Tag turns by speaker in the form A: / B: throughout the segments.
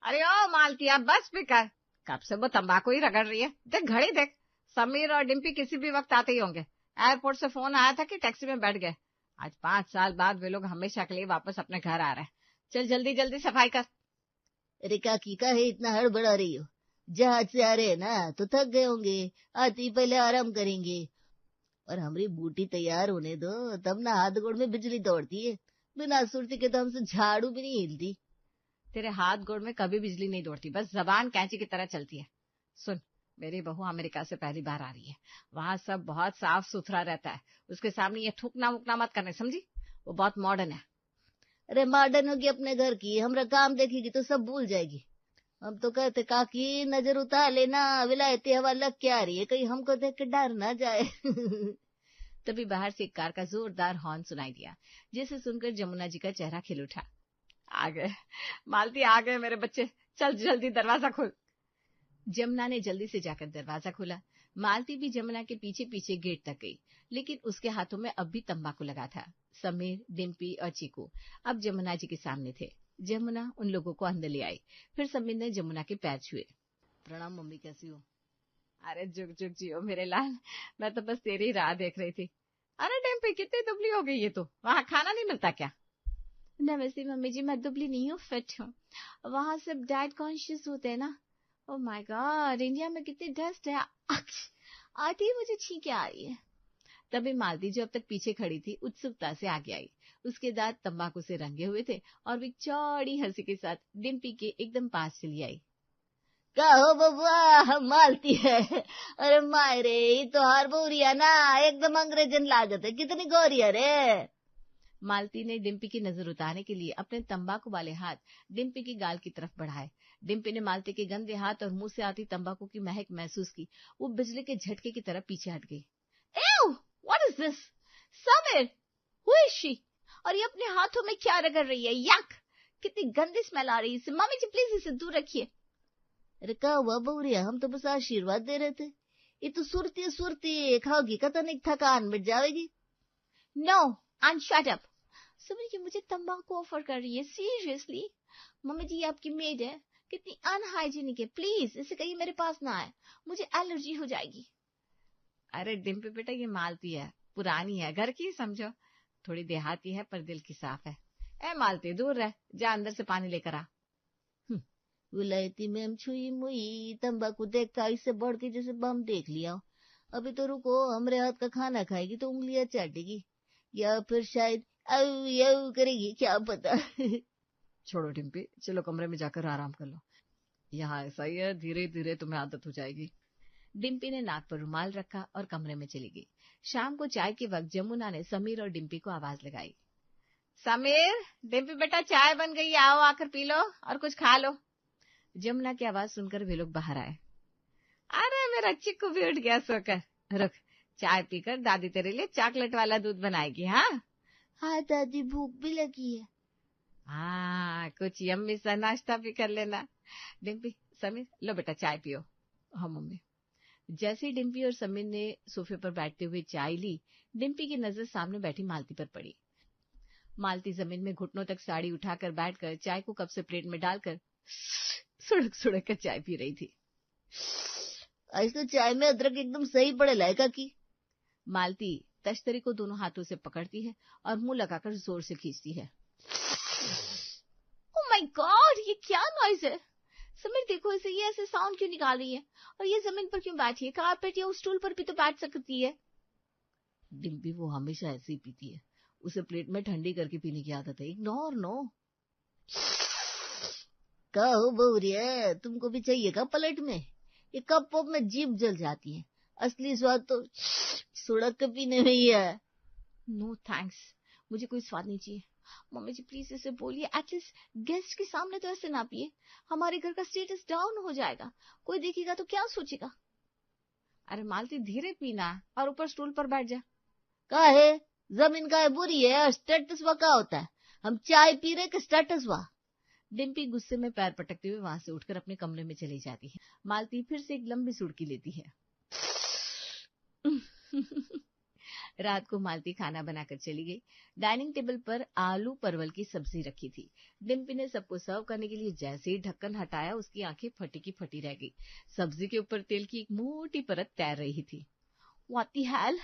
A: अरे ओ मालती, अब बस भी कर। कब से वो तंबाकू ही रगड़ रही है। देख घड़ी देख, समीर और डिम्पी किसी भी वक्त आते ही होंगे। एयरपोर्ट से फोन आया था कि टैक्सी में बैठ गए। आज 5 साल बाद वे लोग हमेशा के लिए वापस अपने घर आ रहे हैं। चल जल्दी जल्दी सफाई कर।
B: अरे काकी का है इतना हड़बड़ा रही हो? जहाज से आ रहे हैं ना तो थक गए होंगे, आती पहले आराम करेंगे। और हमारी बूटी तैयार होने दो, तब ना हाथ गोड़ में बिजली दौड़ती है। बिना सुरती के तो हमसे झाड़ू भी नहीं हिलती।
A: तेरे हाथ गोड़ में कभी बिजली नहीं दौड़ती, बस जबान कैंची की तरह चलती है। सुन, मेरी बहू अमेरिका से पहली बार आ रही है। वहां सब बहुत साफ सुथरा रहता है। उसके सामने ये थूकना मुकना मत करने, समझी? वो बहुत मॉडर्न है।
B: अरे मॉडर्न होगी अपने घर की, हमरा काम देखेगी तो सब भूल जाएगी। हम तो कहते काकी नजर उतार लेना, विलायती हवा लग क्या रही है, कहीं हमको देख के डर ना जाए।
A: तभी बाहर से एक कार का जोरदार हॉर्न सुनाई दिया, जिसे सुनकर जमुना जी का चेहरा खिल उठा। आ गए मालती, आ गए मेरे बच्चे, चल जल्दी दरवाजा खोल। जमुना ने जल्दी से जाकर दरवाजा खोला। मालती भी जमुना के पीछे पीछे गेट तक गई, लेकिन उसके हाथों में अब भी तंबाकू लगा था। समीर, डिम्पी और चीकू अब जमुना जी के सामने थे। जमुना उन लोगों को अंदर ले आई। फिर समीर ने जमुना के पैर छुए।
B: प्रणाम मम्मी, कैसी हो?
A: अरे जुग जुग जियो मेरे लाल, मैं तो बस तेरी राह देख रही थी। अरे डिम्पी, कितनी दुबली हो गई है तू, वहां खाना नहीं मिलता क्या? नमस्ते मम्मी जी, मैं दुबली नहीं हूँ, फिट हूँ। वहां सब डाइट कॉन्शियस होते हैं ना। ओह माय गॉड, इंडिया में कितनी डस्ट है। आती ही मुझे छींके आ रही है। तभी मालती, जो अब तक पीछे खड़ी थी, उत्सुकता से आगे आई। उसके दांत तंबाकू से रंगे हुए थे और वो चौड़ी हंसी के साथ डिम्पी के एकदम पास चली आई।
B: का हो बबुआ, मालती है? अरे मायरे, ये तो हार बोरिया ना, एकदम अंग्रेजन लागत है, कितनी गोरिया रे।
A: मालती ने डिम्पी की नजर उतारने के लिए अपने तंबाकू वाले हाथ डिम्पी की गाल की तरफ बढ़ाए। डिम्पी ने मालती के गंदे हाथ और मुंह से आती तंबाकू की महक महसूस की। वो बिजली के झटके की तरह पीछे हट गई। Ew! What is this? Sameer, who is she? और ये अपने हाथों में क्या रगड़ रही है? यक! कितनी गंदी स्मेल आ रही है इसे। मम्मी जी प्लीज इसे दूर रखिए।
B: अरे का हुआ बबुरिया, हम तो बस आशीर्वाद दे रहे थे। ये तो सुरती सुरती खाओगी कतन, एक थकान मिट जाएगी।
A: No, and shut up. Sameer ji मुझे तंबाकू ऑफर कर रही है, सीरियसली? मम्मी जी ये आपकी मेड है, कितनी अनहाइजीनिक है। प्लीज इसे कहिए मेरे पास ना आए, मुझे एलर्जी हो जाएगी। अरे डिम्पी बेटा, ये मालती है, पुरानी है, घर की समझो। थोड़ी देहाती है पर दिल की साफ है। ए मालती, दूर रह, जा अंदर से पानी लेकर आ।
B: विलायती मैम छुई मुई तंबाकू देखा, इससे बढ़ के जैसे बम देख लिया। अभी तो रुको, हमरे हाथ का खाना खाएगी तो उंगलियां चाटेगी, या फिर शायद अऊ यऊ करेगी, क्या पता।
A: छोड़ो डिम्पी, चलो कमरे में जाकर आराम कर लो। यहाँ ऐसा ही है, धीरे धीरे तुम्हें आदत हो जाएगी। डिम्पी ने नाक पर रुमाल रखा और कमरे में चली गई। शाम को चाय के वक्त जमुना ने समीर और डिम्पी को आवाज लगाई। समीर, डिम्पी बेटा चाय बन गई, आओ आकर पी लो और कुछ खा लो। जमुना की आवाज सुनकर वे लोग बाहर आए। अरे मेरा चिक्कू भी उठ गया सोकर। रुक, चाय पीकर दादी तेरे लिए चॉकलेट वाला दूध बनाएगी। हाँ
B: हाँ दादी, भूख भी लगी है।
A: हाँ, कुछ यम्मी सा नाश्ता भी कर लेना। डिम्पी, समीर, लो बेटा चाय पियो। हाँ मम्मी। जैसे ही डिम्पी और समीर ने सोफे पर बैठते हुए चाय ली, डिम्पी की नजर सामने बैठी मालती पर पड़ी। मालती जमीन में घुटनों तक साड़ी उठाकर बैठकर चाय को कप से प्लेट में डालकर सुड़क सुड़क कर चाय पी रही थी।
B: आज तो चाय में अदरक एकदम सही पड़े लायका की।
A: मालती तश्तरी को दोनों हाथों से पकड़ती है और मुंह लगाकर जोर से खींचती है। ओह माय गॉड, ये क्या नॉइज है? समीर देखो इसे, ये ऐसे साउंड क्यों निकाल रही है? और ये जमीन पर क्यों बैठी है? कारपेट या उस स्टूल पर भी तो बैठ सकती है।
B: डिम्पी वो हमेशा ऐसे ही पीती है, उसे प्लेट में ठंडी करके पीने की आदत है। Ignore no. कहो बउरिया, तुमको भी चाहिए का पलट में? ये कप पप में जीभ जल जाती है, असली स्वाद तो सुड़क के पीने में ही है।
A: नो थैंक्स, मुझे कोई स्वाद नहीं चाहिए। मम्मी जी प्लीज इसे बोलिए, एटलीस्ट गेस्ट के सामने तो ऐसे ना पिए। हमारे घर का स्टेटस डाउन हो जाएगा, कोई देखेगा तो क्या सोचेगा। अरे मालती धीरे पीना और ऊपर स्टूल पर बैठ जा।
B: का है जमीन का है बुरी है, स्टेटस वा का होता है? हम चाय पी रहे कि स्टेटस वा?
A: डिम्पी गुस्से में पैर पटकते हुए वहां से उठकर अपने कमरे में चली जाती है। मालती फिर से एक लंबी सुड़की लेती है। रात को मालती खाना बनाकर चली गई। डाइनिंग टेबल पर आलू परवल की सब्जी रखी थी। डिम्पी ने सबको सर्व करने के लिए जैसे ही ढक्कन हटाया, उसकी आंखें फटी की फटी रह गई। सब्जी के ऊपर तेल की एक मोटी परत तैर रही थी। व्हाट द हेल,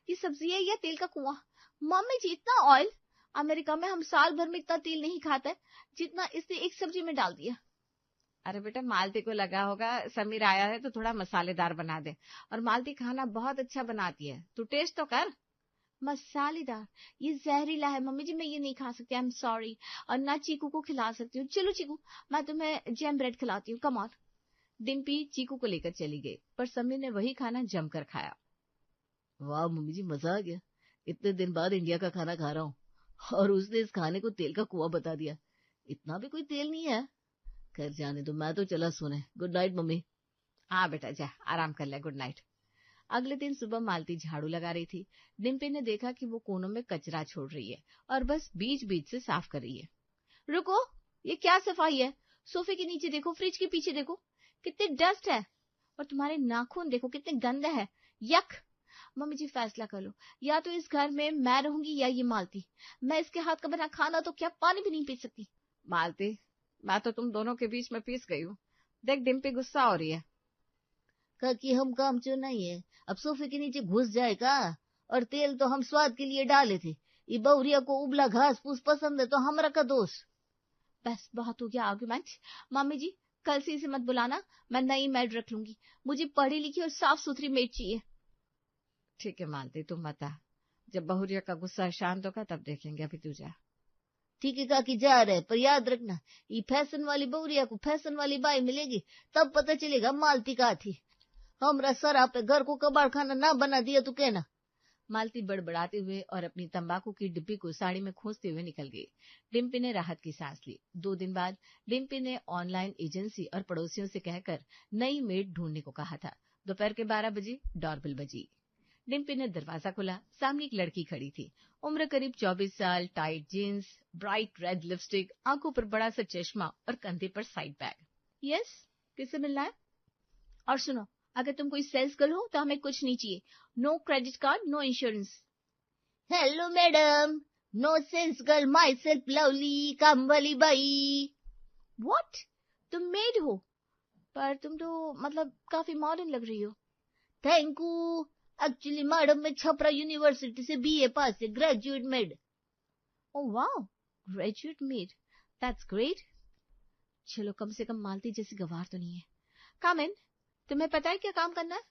A: ये सब्जी है या तेल का कुआं? मम्मी जी, इतना ऑयल! अमेरिका में हम साल भर में इतना तेल नहीं खाते जितना इसने एक सब्जी में डाल दिया। अरे बेटा, मालती को लगा होगा समीर आया है तो थोड़ा मसालेदार बना दे, और मालती खाना बहुत अच्छा बनाती है, तू टेस्ट तो कर। मसालेदार? ये जहरीला है मम्मी जी, मैं ये नहीं खा सकती, आई एम सॉरी। और ना चीकू को खिला सकती हूँ। चलो चीकू, मैं तुम्हें जैम ब्रेड खिलाती हूँ, कम ऑन। डिम्पी चीकू को लेकर चली गई, पर समीर ने वही खाना जमकर खाया।
B: वाह मम्मी जी, मजा आ गया। इतने दिन बाद इंडिया का खाना खा रहा हूँ, और उसने इस खाने को तेल का कुआं बता दिया। इतना भी कोई तेल नहीं है। खैर जाने दो, मैं तो चला सोने। Good night mummy.
A: हाँ बेटा, जा आराम कर ले, गुड नाइट। अगले दिन सुबह मालती झाड़ू लगा रही थी। डिम्पी ने देखा कि वो कोनों में कचरा छोड़ रही है और बस बीच बीच से साफ कर रही है। रुको, ये क्या सफाई है? सोफे के नीचे देखो, फ्रिज के पीछे देखो, कितनी डस्ट है, और तुम्हारे नाखून देखो कितने गंदे हैं। यक! मम्मी जी फैसला कर लो, या तो इस घर में मैं रहूंगी या ये मालती। मैं इसके हाथ का बना खाना तो क्या पानी भी नहीं पी सकती। मालती, मैं तो तुम दोनों के बीच में पीस गई हूँ। देख डिम्पी गुस्सा हो रही है।
B: कि हम काम चोर नहीं है, अब सोफे के नीचे घुस जाएगा। और तेल तो हम स्वाद के लिए डाले थे। ये बहुरिया को उबला घास फूस पसंद है तो हमरा का दोष।
A: बस बहुत हो गया आर्गुमेंट। मम्मी जी, कल से इसे मत बुलाना, मैं नई मेड रख लूंगी। मुझे पढ़ी लिखी और साफ सुथरी मेड चाहिए। ठीक है मालती, तुम बता, जब बहुरिया का गुस्सा शांत होगा तब देखेंगे, अभी तू जा।
B: ठीक है काकी, जा रहे, पर याद रखना, ये फैशन वाली बहुरिया को फैशन वाली बाई मिलेगी तब पता चलेगा मालती का थी। हमरा सरा पे घर को कबाड़ खाना ना बना दिया तो कहना।
A: मालती बड़बड़ाते हुए और अपनी तंबाकू की डिब्बी को साड़ी में खोसते हुए निकल गई। डिम्पी ने राहत की सांस ली। 2 दिन बाद डिम्पी ने ऑनलाइन एजेंसी और पड़ोसियों से कहकर नई मेड ढूंढने को कहा था। दोपहर के 12 बजे डोरबेल बजी। डिम्पी ने दरवाजा खोला। सामने एक लड़की खड़ी थी। उम्र करीब 24 साल, tight jeans, bright red lipstick, आंखों पर बड़ा सा चश्मा और कंधे पर साइड बैग। यस, किससे मिलना है? और सुनो, अगर तुम कोई सेल्स गर्ल हो तो हमें कुछ नहीं चाहिए। No credit card, no insurance.
B: Hello madam, no sense girl, myself Lovely, काम वाली बाई।
A: व्हाट? तुम मेड हो? पर तुम तो मतलब काफी मॉडर्न लग रही हो।
B: Thank you. एक्चुअली मैडम, मैं छपरा यूनिवर्सिटी से बीए पास है, graduate made.
A: Oh wow, graduate made, that's great. चलो, कम से कम मालती जैसी गवार तो नहीं है। कम इन। तुम्हें पता है क्या काम करना है?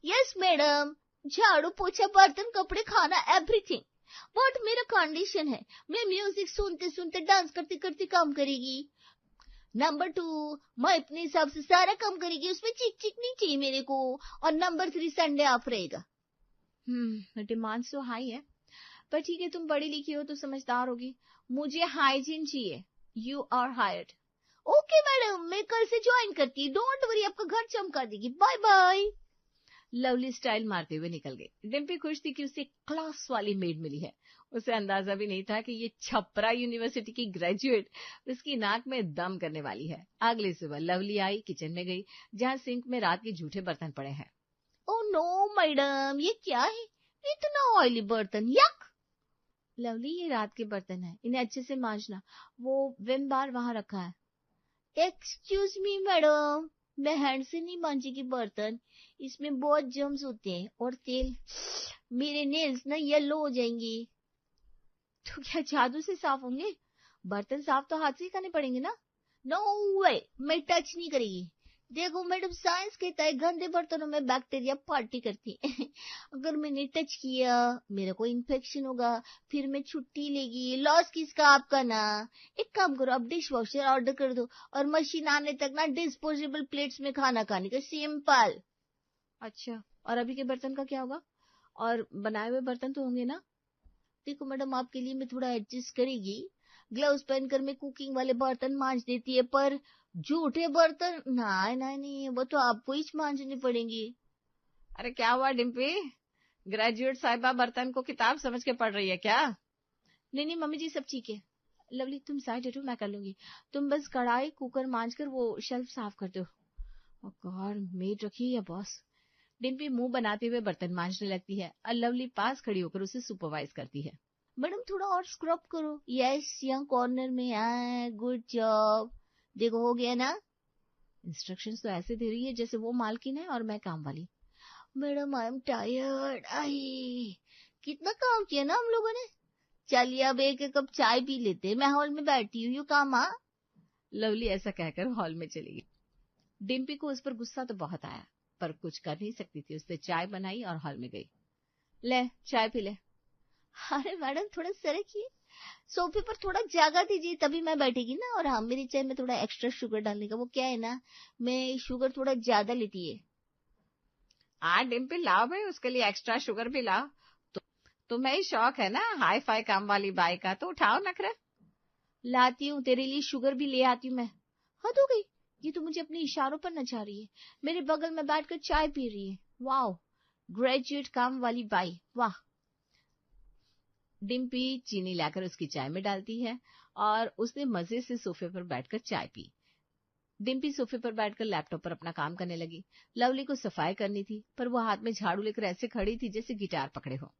B: यस मैडम, झाड़ू पोछा बर्तन कपड़े खाना एवरीथिंग। बट मेरा कंडीशन है, मैं म्यूजिक सुनते सुनते डांस करते करते काम करेगी। नंबर 2, मैं अपने हिसाब से सारा काम करेगी, उसमें चिक चिक नहीं चाहिए मेरे को। और नंबर 3, संडे ऑफ रहेगा।
A: डिमांड तो हाई है, पर ठीक है, तुम पढ़ी लिखी हो तो समझदार होगी। मुझे हाइजीन चाहिए। You are hired.
B: Okay madam, मैं कल से ज्वाइन करती, डोंट वरी, आपका घर चमका देगी। Bye bye.
A: लवली स्टाइल मारते हुए निकल गई। डिम्पी खुश थी कि उसे क्लास वाली मेड मिली है। उसे अंदाजा भी नहीं था कि ये छपरा यूनिवर्सिटी की ग्रेजुएट उसकी नाक में दम करने वाली है। अगली सुबह लवली आई, किचन में गई जहां सिंक में रात के झूठे बर्तन पड़े हैं।
B: ओ नो मैडम, ये क्या है? इतना ऑयली बर्तन, यक।
A: लवली, ये रात के बर्तन है, इन्हें अच्छे से मांजना। वो विम बार वहां रखा है।
B: एक्सक्यूज मी मैडम, मैं हैंड से नहीं मांजेगी बर्तन, इसमें बहुत जर्म्स होते हैं और तेल, मेरे नेल्स ना येलो हो जाएंगे।
A: तो क्या जादू से साफ होंगे? बर्तन साफ तो हाथ से ही करने पड़ेंगे ना।
B: नो वे, मैं टच नहीं करेगी। देखो मैडम, साइंस कहता है गंदे बर्तनों में बैक्टीरिया पार्टी करती है। अगर मैंने टच किया, मेरा कोई इन्फेक्शन होगा, फिर मैं छुट्टी लेगी। लॉस किसका? आपका ना। एक काम करो, आप डिश वॉशर ऑर्डर कर दो और मशीन आने तक ना डिस्पोजेबल प्लेट्स में खाना खाने का, सिंपल।
A: अच्छा, और अभी के बर्तन का क्या होगा? और बनाए हुए बर्तन तो होंगे ना?
B: देखो मैडम, आपके लिए मैं थोड़ा एडजस्ट करेगी। ग्लव्स पहनकर मैं कुकिंग वाले बर्तन मांज देती है, पर झूठे बर्तन नहीं नहीं नहीं, वो तो आपको ही मांजने पड़ेंगे।
A: अरे क्या हुआ डिम्पी? ग्रेजुएट साहिबा बर्तन को किताब समझ के पढ़ रही है क्या? नहीं नहीं मम्मी जी, सब ठीक है। लवली, तुम साइड हटो, मैं कर लूंगी। तुम बस कढ़ाई कुकर मांज कर वो शेल्फ साफ कर दो। और गॉड, मेड रखी है बॉस। डिम्पी मुंह बनाते हुए बर्तन मांजने लगती है और लवली पास खड़ी होकर उसे सुपरवाइज करती है।
B: मैडम थोड़ा और स्क्रब करो। यस, यहाँ कॉर्नर में है। Good job. देखो हो गया ना।
A: इंस्ट्रक्शंस तो ऐसे दे रही है जैसे वो मालकिन है और मैं काम वाली।
B: Madam I am tired. आई कितना काम किया ना हम लोगों ने। चलिए अब एक कप चाय पी लेते हैं। मैं हॉल में बैठी हूँ, यू काम।
A: लवली ऐसा कहकर हॉल में चली गई। डिम्पी को उस पर गुस्सा तो बहुत आया, पर कुछ कर नहीं सकती थी। उसने चाय बनाई और हॉल में गई। ले चाय पी ले।
B: अरे मैडम थोड़ा सरकिए, सोफे पर थोड़ा जगह दीजिए, तभी मैं बैठेगी ना। और हाँ, मेरी चाय में थोड़ा एक्स्ट्रा शुगर डालने का। वो क्या है ना, मैं शुगर थोड़ा ज्यादा लेती है।
A: डिम्पी लाओ भाई, उसके लिए एक्स्ट्रा शुगर भी लाओ। तुम्हें ही शौक है ना हाई फाई काम वाली बाई का, तो उठाओ नखरे।
B: लाती हूँ, तेरे लिए शुगर भी ले आती हूँ मैं। हद हो गई, ये तो मुझे अपने इशारों पर नचा रही है। मेरे बगल में बैठकर चाय पी रही है। वाह, ग्रेजुएट काम वाली बाई, वाह।
A: डिम्पी चीनी लाकर उसकी चाय में डालती है और उसने मजे से सोफे पर बैठकर चाय पी। डिम्पी सोफे पर बैठकर लैपटॉप पर अपना काम करने लगी। लवली को सफाई करनी थी, पर वो हाथ में झाड़ू लेकर ऐसे खड़ी थी जैसे गिटार पकड़े हो।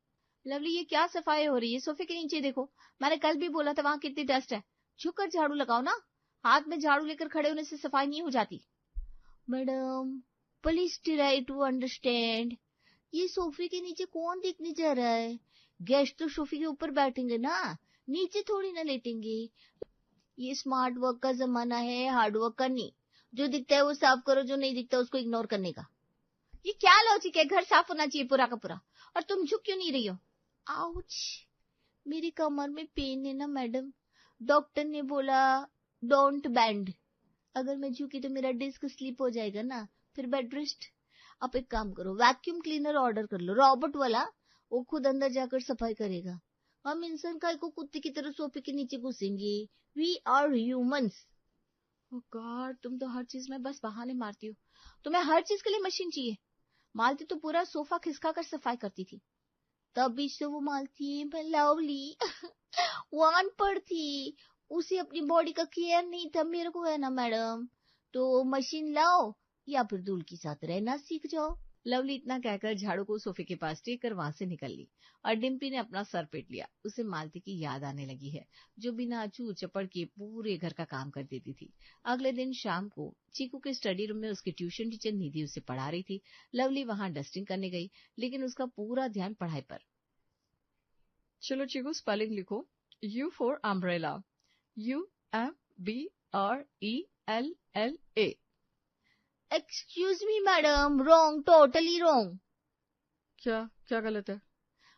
B: लवली ये क्या सफाई हो रही है? सोफे के नीचे देखो, मैंने कल भी बोला था वहां कितनी डस्ट है। झुककर झाड़ू लगाओ ना, हाथ में झाड़ू लेकर खड़े होने से सफाई नहीं हो जाती। Madam please try to understand, ये सोफे के नीचे कौन देखने जा रहा है? गेस्ट तो सोफे के ऊपर बैठेंगे ना, नीचे थोड़ी ना लेटेंगे। ये स्मार्ट वर्क का जमाना है, हार्ड वर्क का नहीं। जो दिखता है वो साफ करो, जो नहीं दिखता उसको इग्नोर करने का। ये क्या लॉजिक है? घर साफ होना चाहिए पूरा का पूरा, और तुम झुक क्यों नहीं रही हो? आउच, मेरी कमर में पेन है ना मैडम। डॉक्टर ने बोला डोंट बेंड। अगर मैं झुकी तो मेरा डिस्क स्लिप हो जाएगा ना, फिर बेड रेस्ट। आप एक काम करो, वैक्यूम क्लीनर ऑर्डर कर लो, रॉबोट वाला। वो खुद अंदर जाकर सफाई करेगा। हम इंसान काय को कुत्ते की तरह सोफे के नीचे घुसेंगे? We are humans.
A: Oh god, तुम तो हर चीज में बस बहाने मारती हो। तुम्हें हर चीज के लिए मशीन चाहिए। मालती तो पूरा सोफा खिसका कर सफाई करती थी।
B: तभी से वो मालती मैं लवली वन पर थी, उसे अपनी बॉडी का केयर नहीं था। मेरे को है ना मैडम, तो मशीन लाओ या फिर दूल्हे के साथ रहना सीख जाओ।
A: लवली इतना कहकर झाड़ू को सोफे के पास टेक कर वहां से निकल ली और डिम्पी ने अपना सर पीट लिया। उसे मालती की याद आने लगी है, जो बिना चू चपड़ के पूरे घर का काम कर देती थी। अगले दिन शाम को चीकू के स्टडी रूम में उसकी ट्यूशन टीचर निधि उसे पढ़ा रही थी। लवली वहां डस्टिंग करने गई, लेकिन उसका पूरा ध्यान पढ़ाई पर। चलो चीकू, स्पेलिंग लिखो। U for umbrella, UMBRELLA।
B: Excuse me madam, wrong, totally wrong.
A: क्या क्या गलत है?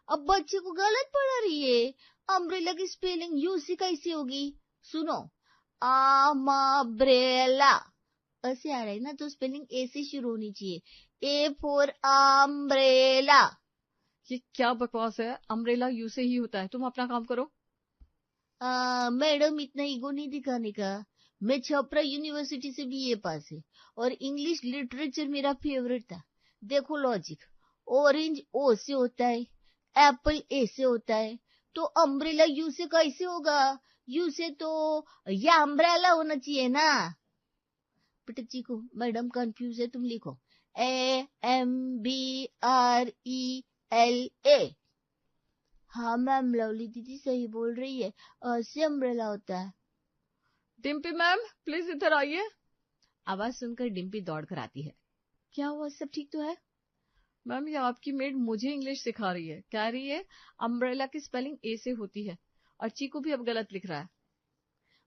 B: अब बच्चे को गलत पढ़ा रही है। अम्ब्रेला की स्पेलिंग यू से कैसी होगी? सुनो, अम्ब्रेला ऐसे आ रहा है ना, तो स्पेलिंग ए से शुरू होनी चाहिए। A for umbrella.
A: ये क्या बकवास है? अम्ब्रेला यू से ही होता है। तुम अपना काम करो।
B: मैडम इतना ईगो नहीं दिखाने का। मैं छपरा यूनिवर्सिटी से बीए पास है और इंग्लिश लिटरेचर मेरा फेवरेट था। देखो लॉजिक, ऑरेंज ओ से होता है, एप्पल ए से होता है, तो अम्ब्रेला यू से कैसे होगा? यू से तो या अम्ब्रेला होना चाहिए ना। बेटा चीकू, मैडम कंफ्यूज है, तुम लिखो AMBRELA। हाँ मैम, लवली दीदी सही बोल रही है, ऐसे अम्ब्रेला होता है।
A: डिम्पी मैम प्लीज इधर आइए। आवाज सुनकर डिम्पी दौड़कर आती है।
B: क्या हुआ, सब ठीक तो है?
A: मैम ये आपकी मेड मुझे इंग्लिश सिखा रही है, कह रही है अम्ब्रेला की स्पेलिंग ए से होती है और चीकू भी अब गलत लिख रहा है।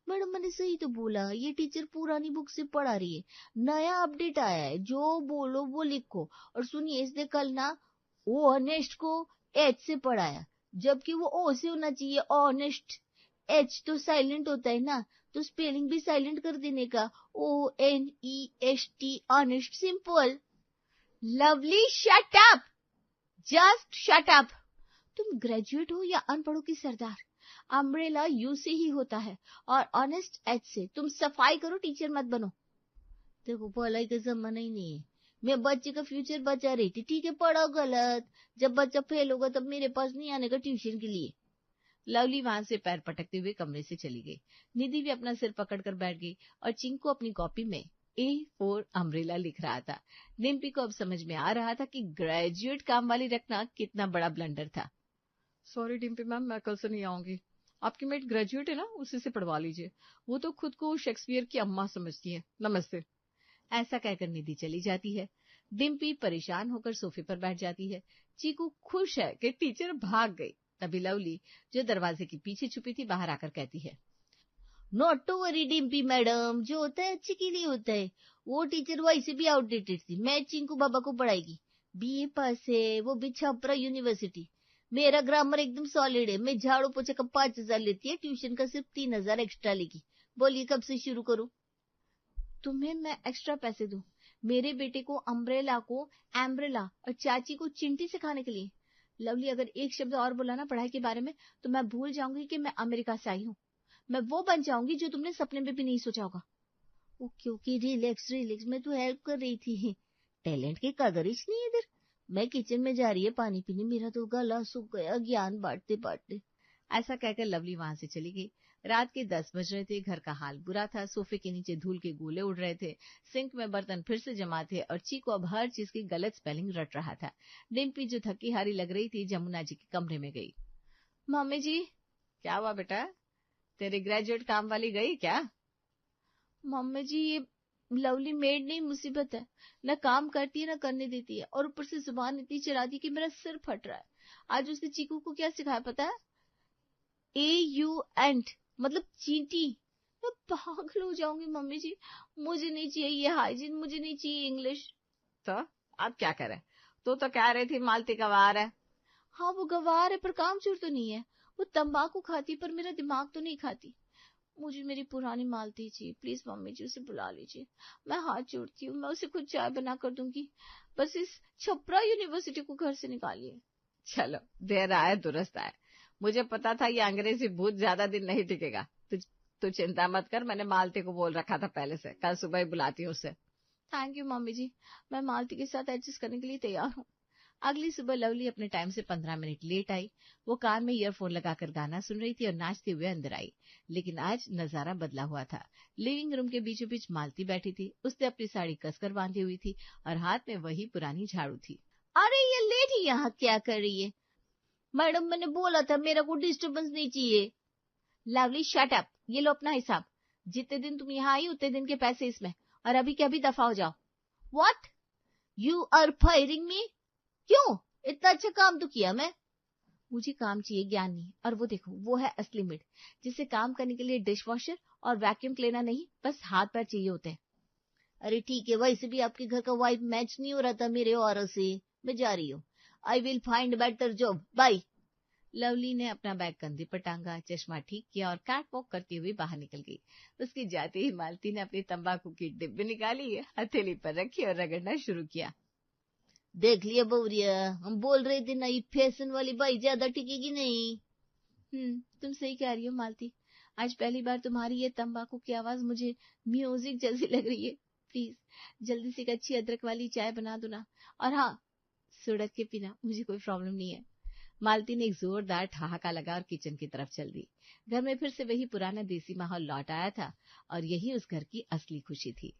B: मैडम मैंने सही तो बोला, ये टीचर पुरानी बुक से पढ़ा रही है, नया अपडेट आया है, जो बोलो वो लिखो। और सुनिए, इसने कल ना ऑनेस्ट को एच से पढ़ाया, जबकि वो ओ से होना चाहिए, ऑनेस्ट। एच तो साइलेंट होता है ना, तो स्पेलिंग भी साइलेंट कर देने का, ONEST, honest, simple. Lovely shut up, just shut up. तुम ग्रेजुएट हो या अनपढ़ों की सरदार? अम्ब्रेला यू से ही होता है और ऑनेस्ट एच से। तुम सफाई करो, टीचर मत बनो। देखो पढ़ाई का जमाना ही नहीं है, मैं बच्चे का फ्यूचर बचा रही थी। ठीक है, पढ़ो गलत, जब बच्चा फेल होगा तब मेरे पास नहीं आने का ट्यूशन के लिए।
A: लवली वहां से पैर पटकते हुए कमरे से चली गई। निधि भी अपना सिर पकड़कर बैठ गई और चिंकू अपनी कॉपी में A4 अम्ब्रेला लिख रहा था। डिम्पी को अब समझ में आ रहा था कि ग्रेजुएट काम वाली रखना कितना बड़ा ब्लंडर था। सॉरी डिम्पी मैम, मैं कल से नहीं आऊंगी। आपकी मेट ग्रेजुएट है ना, उसी से पढ़वा लीजिए। वो तो खुद को शेक्सपियर की अम्मा समझती है। नमस्ते। ऐसा कहकर निधि चली जाती है। डिम्पी परेशान होकर सोफे पर बैठ जाती है। चीकू खुश है कि टीचर भाग गई। तभी लवली, जो दरवाजे के पीछे छुपी थी, बाहर आकर कहती है,
B: not to worry Dimpy madam, जो होता है अच्छे के लिए होता है। वो टीचर वैसे भी आउटडेटेड थी। मैं चिंकू बाबा को पढ़ाएगी। बीए पास है, वो भी छपरा यूनिवर्सिटी। मेरा ग्रामर एकदम सॉलिड है। मैं झाड़ू पोछे का 5,000 लेती है, ट्यूशन का सिर्फ 3,000 एक्स्ट्रा लेगी। बोलिए कब से शुरू करूं?
A: तुम्हें मैं एक्स्ट्रा पैसे दूं? मेरे बेटे को अम्ब्रेला को एम्ब्रेला और चाची को चिंटी सिखाने के लिए? लवली, अगर एक शब्द और बोला ना पढ़ाई के बारे में, तो मैं भूल जाऊंगी कि मैं अमेरिका से आई हूँ। मैं वो बन जाऊंगी जो तुमने सपने में भी नहीं सोचा होगा।
B: ओके ओके, रिलैक्स रिलैक्स, मैं तो हेल्प कर रही थी। टैलेंट की कदरिश नहीं इधर। मैं किचन में जा रही है पानी पीने। मेरा तो गला सूख गया ज्ञान बांटते बांटते।
A: ऐसा कहकर लवली वहां से चली गई। रात के 10 बज रहे थे। घर का हाल बुरा था। सोफे के नीचे धूल के गोले उड़ रहे थे। सिंक में बर्तन फिर से जमा थे और चीकू अब हर चीज की गलत स्पेलिंग रट रहा था। डिम्पी, जो थकी हारी लग रही थी, जमुना जी के कमरे में गई। मम्मी जी। क्या हुआ बेटा? तेरी ग्रेजुएट काम वाली गई क्या? मम्मी जी, ये लवली मेड नहीं मुसीबत है। न काम करती है न करने देती है, और ऊपर से जुबान इतनी चलाती है कि मेरा सिर फट रहा है। आज उसने चीकू को क्या सिखाया पता है? AUNT मतलब चींटी। मैं पागल हो जाऊंगी मम्मी जी। मुझे नहीं चाहिए ये हाइजीन, मुझे नहीं चाहिए इंग्लिश। तो आप क्या करें? तो कह रही थी मालती गवार है। हाँ, वो गवार है पर कामचोर तो नहीं है। वो तंबाकू खाती पर मेरा दिमाग तो नहीं खाती। मुझे मेरी पुरानी मालती चाहिए। प्लीज मम्मी जी, उसे बुला लीजिए। मैं हाथ जोड़ती हूँ, मैं उसे खुद चाय बना कर दूंगी। बस इस छपरा यूनिवर्सिटी को घर से निकालिए। चलो, देर आए दुरुस्त आए। मुझे पता था ये अंग्रेजी भूत ज्यादा दिन नहीं टिकेगा। तू चिंता मत कर, मैंने मालती को बोल रखा था पहले से। कल सुबह ही बुलाती हूँ उसे। थैंक यू मम्मी जी, मैं मालती के साथ एडजस्ट करने के लिए तैयार हूँ। अगली सुबह लवली अपने टाइम से 15 मिनट लेट आई। वो कान में ईयरफोन लगाकर गाना सुन रही थी और नाचते हुए अंदर आई। लेकिन आज नजारा बदला हुआ था। लिविंग रूम के बीचों बीच मालती बैठी थी। उसने अपनी साड़ी कसकर बांधी हुई थी और हाथ में वही पुरानी झाड़ू थी।
B: अरे ये लेडी यहाँ क्या कर रही है? मैडम मैंने बोला था मेरा को डिस्टर्बेंस नहीं चाहिए।
A: Lovely shut up. ये लो अपना हिसाब। जितने दिन तुम यहाँ आई उतने दिन के पैसे इसमें, और अभी के अभी दफा हो जाओ।
B: व्हाट? यू आर फायरिंग मी? क्यों? इतना अच्छा काम तो किया मैं।
A: मुझे काम चाहिए, ज्ञान नहीं। और वो देखो, वो है असली मेड, जिसे काम करने के लिए डिश वॉशर और वैक्यूम क्लीनर नहीं, बस हाथ पैर चाहिए होते हैं।
B: अरे ठीक है, वैसे भी आपके घर का वाइब मैच नहीं हो रहा था मेरे और से। मैं जा रही हूँ। I will find better job, bye.
A: Lovely ने अपना बैग कंधे पर टांगा, चश्मा ठीक किया और कैट वॉक करती हुई बाहर निकल गई। उसकी जाते ही मालती ने अपनी तंबाकू की डिब्बी निकाली, हथेली पर रखी और रगड़ना शुरू किया।
B: देख लिया बउरिया, हम बोल रहे थे नई फैशन वाली बाई ज्यादा टिकेगी नहीं।
A: तुम सही कह रही हो मालती। आज पहली बार तुम्हारी ये तंबाकू की आवाज मुझे म्यूजिक जैसी लग रही है। प्लीज जल्दी से एक अच्छी अदरक वाली चाय बना दो ना। और हाँ, सुड़क के पीना, मुझे कोई प्रॉब्लम नहीं है। मालती ने एक जोरदार ठहाका लगा और किचन की तरफ चल दी। घर में फिर से वही पुराना देसी माहौल लौट आया था और यही उस घर की असली खुशी थी।